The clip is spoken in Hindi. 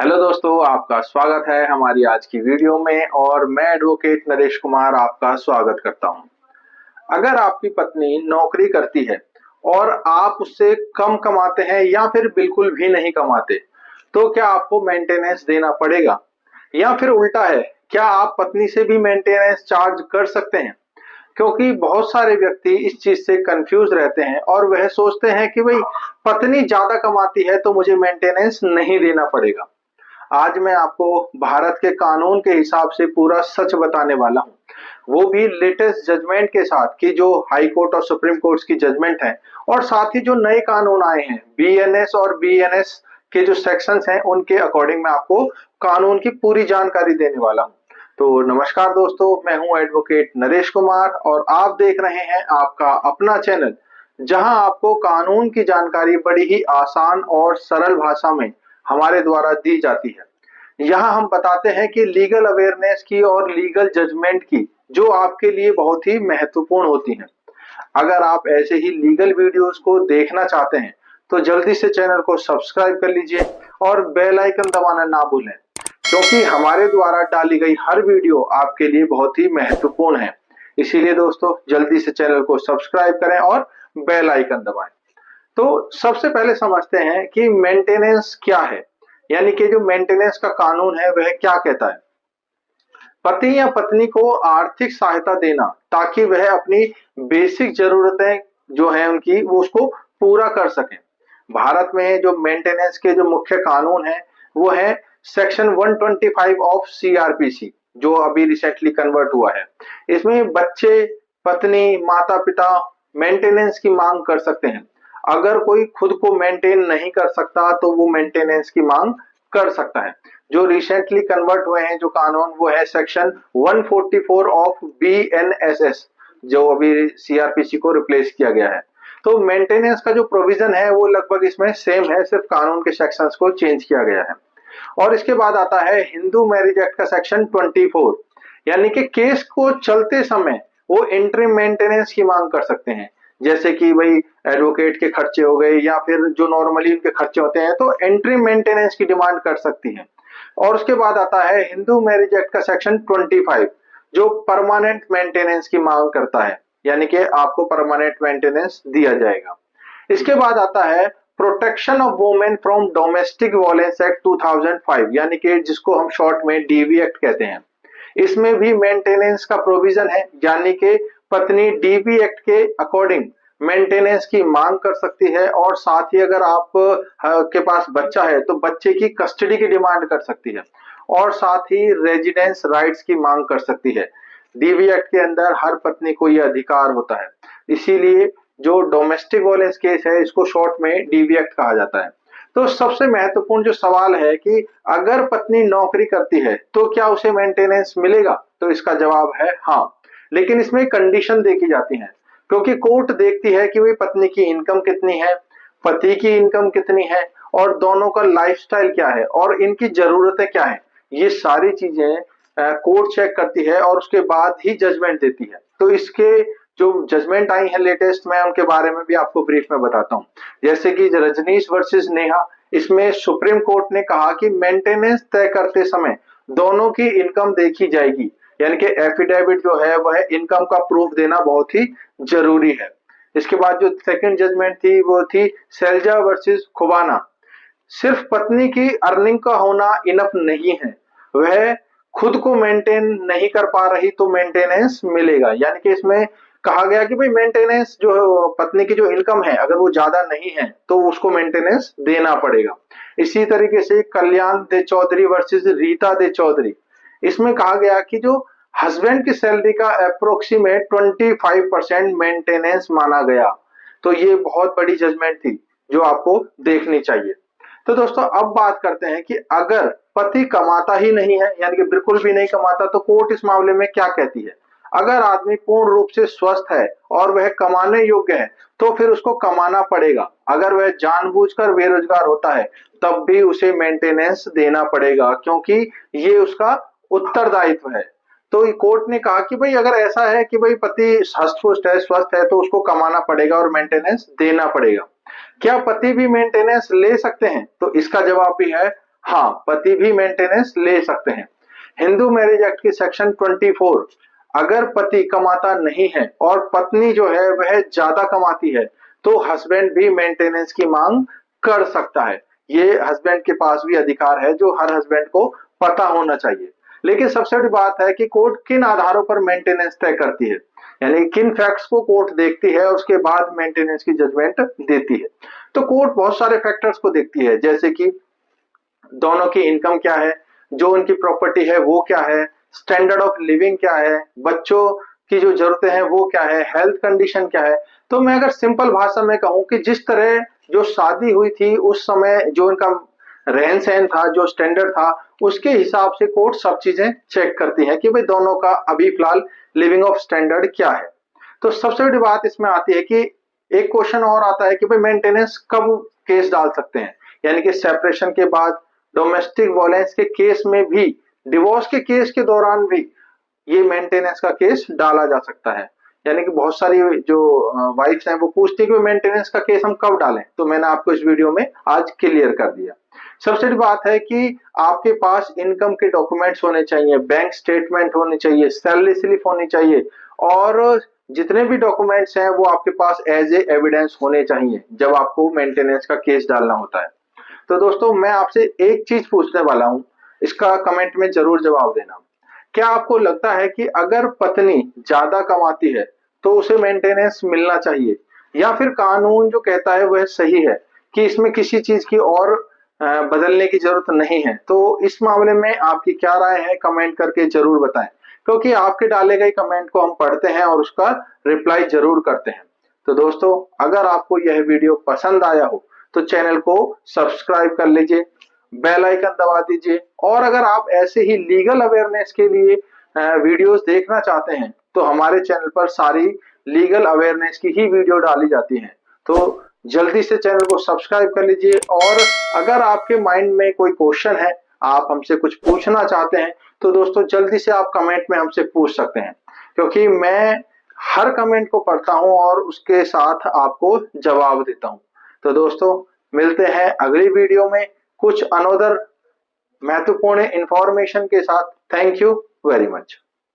हेलो दोस्तों, आपका स्वागत है हमारी आज की वीडियो में और मैं एडवोकेट नरेश कुमार आपका स्वागत करता हूं। अगर आपकी पत्नी नौकरी करती है और आप उससे कम कमाते हैं या फिर बिल्कुल भी नहीं कमाते, तो क्या आपको मेंटेनेंस देना पड़ेगा? या फिर उल्टा है, क्या आप पत्नी से भी मेंटेनेंस चार्ज कर सकते हैं? क्योंकि बहुत सारे व्यक्ति इस चीज से कंफ्यूज रहते हैं और वह सोचते हैं कि भाई पत्नी ज्यादा कमाती है तो मुझे मेंटेनेंस नहीं देना पड़ेगा। आज मैं आपको भारत के कानून के हिसाब से पूरा सच बताने वाला हूँ, वो भी लेटेस्ट जजमेंट के साथ कि जो हाई कोर्ट और सुप्रीम कोर्ट की जजमेंट है और साथ ही जो नए कानून आए हैं बीएनएस और बीएनएस के जो सेक्शंस हैं उनके अकॉर्डिंग मैं आपको कानून की पूरी जानकारी देने वाला हूँ। तो नमस्कार दोस्तों, मैं हूँ एडवोकेट नरेश कुमार और आप देख रहे हैं आपका अपना चैनल, जहां आपको कानून की जानकारी बड़ी ही आसान और सरल भाषा में हमारे द्वारा दी जाती है। यहाँ हम बताते हैं कि लीगल अवेयरनेस की और लीगल जजमेंट की जो आपके लिए बहुत ही महत्वपूर्ण होती हैं। अगर आप ऐसे ही लीगल वीडियोस को देखना चाहते हैं तो जल्दी से चैनल को सब्सक्राइब कर लीजिए और बेल आइकन दबाना ना भूलें, क्योंकि हमारे द्वारा डाली गई हर वीडियो आपके लिए बहुत ही महत्वपूर्ण है। इसीलिए दोस्तों जल्दी से चैनल को सब्सक्राइब करें और बेल आइकन दबाएं। तो सबसे पहले समझते हैं कि मेंटेनेंस क्या है, यानी कि जो मेंटेनेंस का कानून है वह क्या कहता है। पति या पत्नी को आर्थिक सहायता देना ताकि वह अपनी बेसिक जरूरतें जो है उनकी वो उसको पूरा कर सकें। भारत में जो मेंटेनेंस के जो मुख्य कानून है वो है सेक्शन 125 ऑफ सीआरपीसी, जो अभी रिसेंटली कन्वर्ट हुआ है। इसमें बच्चे, पत्नी, माता पिता मेंटेनेंस की मांग कर सकते हैं। अगर कोई खुद को मेंटेन नहीं कर सकता तो वो मेंटेनेंस की मांग कर सकता है। जो रिसेंटली कन्वर्ट हुए हैं जो कानून वो है सेक्शन 144 ऑफ बीएनएसएस, जो अभी सीआरपीसी को रिप्लेस किया गया है। तो मेंटेनेंस का जो प्रोविजन है वो लगभग इसमें सेम है, सिर्फ कानून के सेक्शंस को चेंज किया गया है। और इसके बाद आता है हिंदू मैरिज एक्ट का सेक्शन 24, यानी कि केस को चलते समय वो इंटरिम मेंटेनेंस की मांग कर सकते हैं। जैसे कि भाई एडवोकेट के खर्चे हो गए या फिर जो नॉर्मली उनके खर्चे होते हैं तो इंटरिम मेंटेनेंस की डिमांड कर सकती हैं। और उसके बाद आता है हिंदू मैरिज एक्ट का सेक्शन 25, जो परमानेंट मेंटेनेंस की मांग करता है, यानी कि आपको परमानेंट मेंटेनेंस दिया जाएगा। इसके बाद आता है protection of women from domestic violence act 2005, यानी कि जिसको हम शॉर्ट में डीवी एक्ट कहते हैं। इसमें भी मेंटेनेंस का प्रोविजन है, यानी कि पत्नी डीवी एक्ट के अकॉर्डिंग मेंटेनेंस की मांग कर सकती है और साथ ही अगर आप के पास बच्चा है तो बच्चे की कस्टडी की डिमांड कर सकती है और साथ ही रेजिडेंस राइट्स की मांग कर सकती है। डीवी एक्ट के अंदर हर पत्नी को यह अधिकार होता है, इसीलिए जो डोमेस्टिक वायलेंस केस है इसको शॉर्ट में डीवी एक्ट कहा जाता है। तो सबसे महत्वपूर्ण जो सवाल है कि अगर पत्नी नौकरी करती है तो क्या उसे मेंटेनेंस मिलेगा? तो इसका जवाब है हाँ, लेकिन इसमें कंडीशन देखी जाती है, क्योंकि कोर्ट देखती है कि भाई पत्नी की इनकम कितनी है, पति की इनकम कितनी है और दोनों का लाइफस्टाइल क्या है और इनकी जरूरतें क्या है। ये सारी चीजें कोर्ट चेक करती है और उसके बाद ही जजमेंट देती है। तो इसके जो जजमेंट आई है लेटेस्ट, मैं उनके बारे में भी आपको ब्रीफ में बताता हूँ। जैसे कि रजनीश वर्सेस नेहा, इसमें सुप्रीम कोर्ट ने कहा कि मेंटेनेंस तय करते समय दोनों की इनकम देखी जाएगी, यानी कि एफिडेविट जो है वह इनकम का प्रूफ देना बहुत ही जरूरी है। इसके बाद जो सेकंड जजमेंट थी वो थी सैलजा वर्सेस खुबाना। सिर्फ पत्नी की अर्निंग का होना इनफ नहीं है, वह खुद को मेंटेन नहीं कर पा रही तो मेंटेनेंस मिलेगा। यानी कि इसमें कहा गया कि भाई मेंटेनेंस जो पत्नी की जो इनकम है अगर वो ज्यादा नहीं है तो उसको मेंटेनेंस देना पड़ेगा। इसी तरीके से कल्याण दे चौधरी वर्सेस रीता दे चौधरी, इसमें कहा गया कि जो हस्बैंड की सैलरी का अप्रोक्सीमेट 25% मेंटेनेंस माना गया। तो ये बहुत बड़ी जजमेंट थी जो आपको देखनी चाहिए। तो दोस्तों अब बात करते हैं कि अगर पति कमाता ही नहीं है, यानी कि बिल्कुल भी नहीं कमाता, तो कोर्ट इस मामले में क्या कहती है। अगर आदमी पूर्ण रूप से स्वस्थ है और वह कमाने योग्य है तो फिर उसको कमाना पड़ेगा। अगर वह जानबूझकर बेरोजगार होता है तब भी उसे मेंटेनेंस देना पड़ेगा, क्योंकि ये उसका उत्तरदायित्व है। तो कोर्ट ने कहा कि भाई अगर ऐसा है कि भाई पति हष्ट-पुष्ट है, स्वस्थ है, तो उसको कमाना पड़ेगा और मेंटेनेंस देना पड़ेगा। क्या पति भी मेंटेनेंस ले सकते हैं? तो इसका जवाब भी है हाँ, पति भी मेंटेनेंस ले सकते हैं। हिंदू मैरिज एक्ट की सेक्शन 24, अगर पति कमाता नहीं है और पत्नी जो है वह ज्यादा कमाती है तो हस्बैंड भी मेंटेनेंस की मांग कर सकता है। ये हस्बैंड के पास भी अधिकार है जो हर हस्बैंड को पता होना चाहिए। लेकिन सबसे बड़ी बात है कि कोर्ट किन आधारों पर मेंटेनेंस तय करती है, यानी किन फैक्ट्स को कोर्ट देखती है और उसके बाद मेंटेनेंस की जजमेंट देती है। तो कोर्ट बहुत सारे फैक्टर्स को देखती है, जैसे कि दोनों की इनकम क्या है, जो उनकी प्रॉपर्टी है वो क्या है, स्टैंडर्ड ऑफ लिविंग क्या है, बच्चों की जो जरूरतें हैं वो क्या है, हेल्थ कंडीशन क्या है। तो मैं अगर सिंपल भाषा में कहूं कि जिस तरह जो शादी हुई थी उस समय जो उनका रहन सहन था, जो स्टैंडर्ड था, उसके हिसाब से कोर्ट सब चीजें चेक करती है कि भाई दोनों का अभी फिलहाल लिविंग ऑफ स्टैंडर्ड क्या है। तो सबसे बड़ी बात इसमें आती है कि एक क्वेश्चन और आता है कि भाई मेंटेनेंस कब केस डाल सकते हैं, यानी कि सेपरेशन के बाद, डोमेस्टिक वायलेंस के केस में भी, डिवोर्स के केस के दौरान भी ये मेंटेनेंस का केस डाला जा सकता है। यानी कि बहुत सारी जो वाइफ्स हैं वो पूछती है कि मेंटेनेंस का केस हम कब डालें, तो मैंने आपको इस वीडियो में आज क्लियर कर दिया। सबसे बड़ी बात है कि आपके पास इनकम के डॉक्यूमेंट्स होने चाहिए, बैंक स्टेटमेंट होने चाहिए, सैलरी स्लिप होनी चाहिए, और जितने भी डॉक्यूमेंट्स हैं वो आपके पास एज ए एविडेंस होने चाहिए जब आपको मेंटेनेंस का केस डालना होता है। तो दोस्तों मैं आपसे एक चीज पूछने वाला हूं, इसका कमेंट में जरूर जवाब देना। क्या आपको लगता है कि अगर पत्नी ज्यादा कमाती है तो उसे मेंटेनेंस मिलना चाहिए, या फिर कानून जो कहता है वह सही है कि इसमें किसी चीज की और बदलने की जरूरत नहीं है? तो इस मामले में आपकी क्या राय है, कमेंट करके जरूर बताएं, क्योंकि आपके डाले गए कमेंट को हम पढ़ते हैं और उसका रिप्लाई जरूर करते हैं। तो दोस्तों अगर आपको यह वीडियो पसंद आया हो तो चैनल को सब्सक्राइब कर लीजिए, बेल आइकन दबा दीजिए, और अगर आप ऐसे ही लीगल अवेयरनेस के लिए वीडियोस देखना चाहते हैं तो हमारे चैनल पर सारी लीगल अवेयरनेस की ही वीडियो डाली जाती हैं। तो जल्दी से चैनल को सब्सक्राइब कर लीजिए, और अगर आपके माइंड में कोई क्वेश्चन है, आप हमसे कुछ पूछना चाहते हैं, तो दोस्तों जल्दी से आप कमेंट में हमसे पूछ सकते हैं, क्योंकि मैं हर कमेंट को पढ़ता हूं और उसके साथ आपको जवाब देता हूं। तो दोस्तों मिलते हैं अगली वीडियो में कुछ अनदर महत्वपूर्ण इंफॉर्मेशन के साथ। Thank you very much.